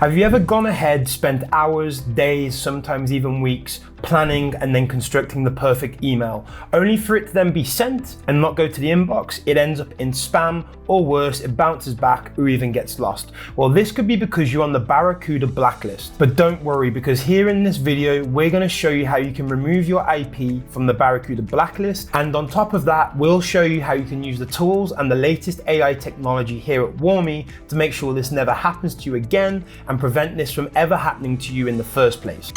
Have you ever gone ahead, spent hours, days, sometimes even weeks, planning and then constructing the perfect email, only for it to then be sent and not go to the inbox? It ends up in spam, or worse, it bounces back or even gets lost. Well, this could be because you're on the Barracuda Blacklist. But don't worry, because here in this video, we're going to show you how you can remove your IP from the Barracuda Blacklist. And on top of that, we'll show you how you can use the tools and the latest AI technology here at Warmy to make sure this never happens to you again and prevent this from ever happening to you in the first place.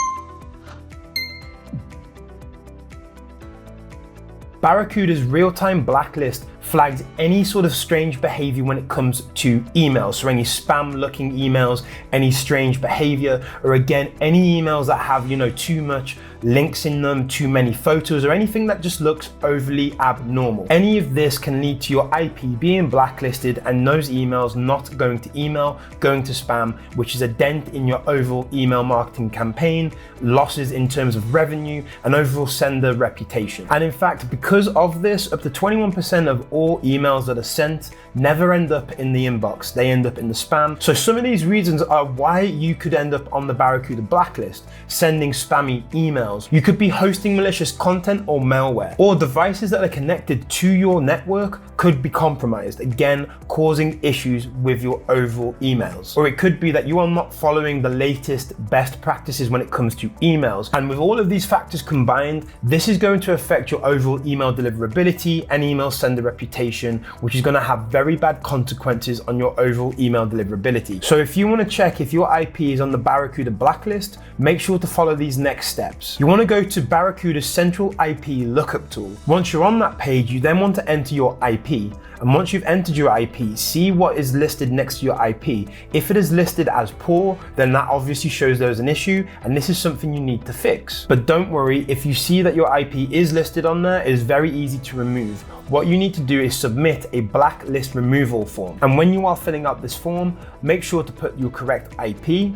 Barracuda's real-time blacklist flags any sort of strange behavior when it comes to emails. So any spam-looking emails, any strange behavior, or again, any emails that have, too much links in them, too many photos, or anything that just looks overly abnormal. Any of this can lead to your IP being blacklisted and those emails not going to email, going to spam, which is a dent in your overall email marketing campaign, losses in terms of revenue, and overall sender reputation. And in fact, because of this, up to 21% of all emails that are sent never end up in the inbox. They end up in the spam. So some of these reasons are why you could end up on the Barracuda Blacklist, sending spammy emails. You could be hosting malicious content or malware, or devices that are connected to your network could be compromised, again, causing issues with your overall emails. Or it could be that you are not following the latest best practices when it comes to emails. And with all of these factors combined, this is going to affect your overall email deliverability and email sender reputation, which is going to have very bad consequences on your overall email deliverability. So if you want to check if your IP is on the Barracuda Blacklist, make sure to follow these next steps. You want to go to Barracuda Central IP lookup tool. Once you're on that page, you then want to enter your IP. And once you've entered your IP, see what is listed next to your IP. If it is listed as poor, then that obviously shows there's an issue, and this is something you need to fix. But don't worry, if you see that your IP is listed on there, it is very easy to remove. What you need to do is submit a blacklist removal form. And when you are filling out this form, make sure to put your correct IP,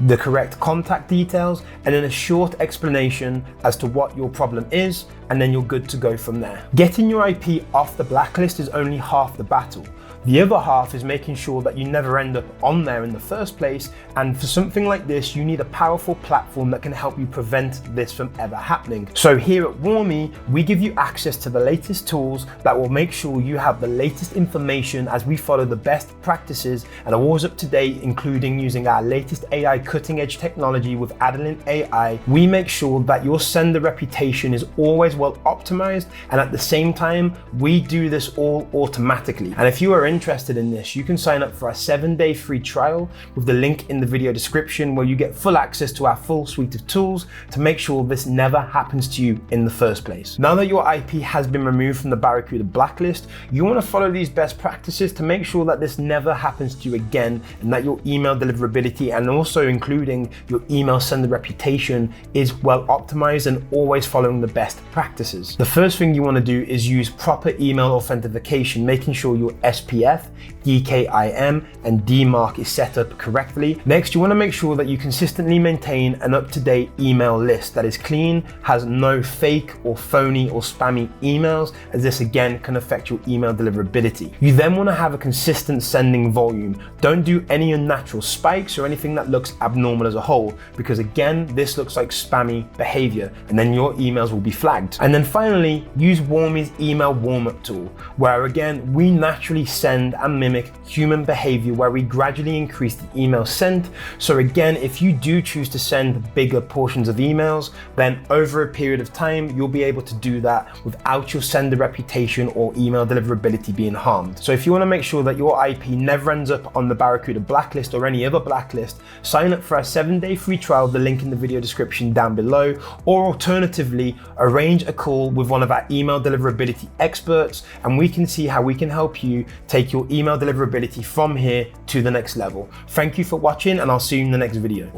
the correct contact details, and then a short explanation as to what your problem is, and then you're good to go from there. Getting your IP off the blacklist is only half the battle. The other half is making sure that you never end up on there in the first place, and for something like this, you need a powerful platform that can help you prevent this from ever happening. So here at Warmy, we give you access to the latest tools that will make sure you have the latest information as we follow the best practices and are always up to date, including using our latest AI cutting-edge technology with Adeline AI. We make sure that your sender reputation is always well optimized, and at the same time, we do this all automatically. And if you are interested in this, you can sign up for our 7-day free trial with the link in the video description, where you get full access to our full suite of tools to make sure this never happens to you in the first place. Now that your IP has been removed from the Barracuda Blacklist, you want to follow these best practices to make sure that this never happens to you again, and that your email deliverability and also including your email sender reputation is well optimized and always following the best practices. The first thing you want to do is use proper email authentication, making sure your SPF, DKIM, and DMARC is set up correctly. Next, you want to make sure that you consistently maintain an up-to-date email list that is clean, has no fake or phony or spammy emails, as this again can affect your email deliverability. You then want to have a consistent sending volume. Don't do any unnatural spikes or anything that looks abnormal as a whole, because again, this looks like spammy behavior, and then your emails will be flagged. And then finally, use Warmy's email warm-up tool, where again, we naturally send and mimic human behavior, where we gradually increase the email sent. So again, if you do choose to send bigger portions of emails, then over a period of time, you'll be able to do that without your sender reputation or email deliverability being harmed. So if you want to make sure that your IP never ends up on the Barracuda Blacklist or any other blacklist, sign up for our 7-day free trial, the link in the video description down below, or alternatively, arrange a call with one of our email deliverability experts, and we can see how we can help you take your email deliverability from here to the next level. Thank you for watching, and I'll see you in the next video.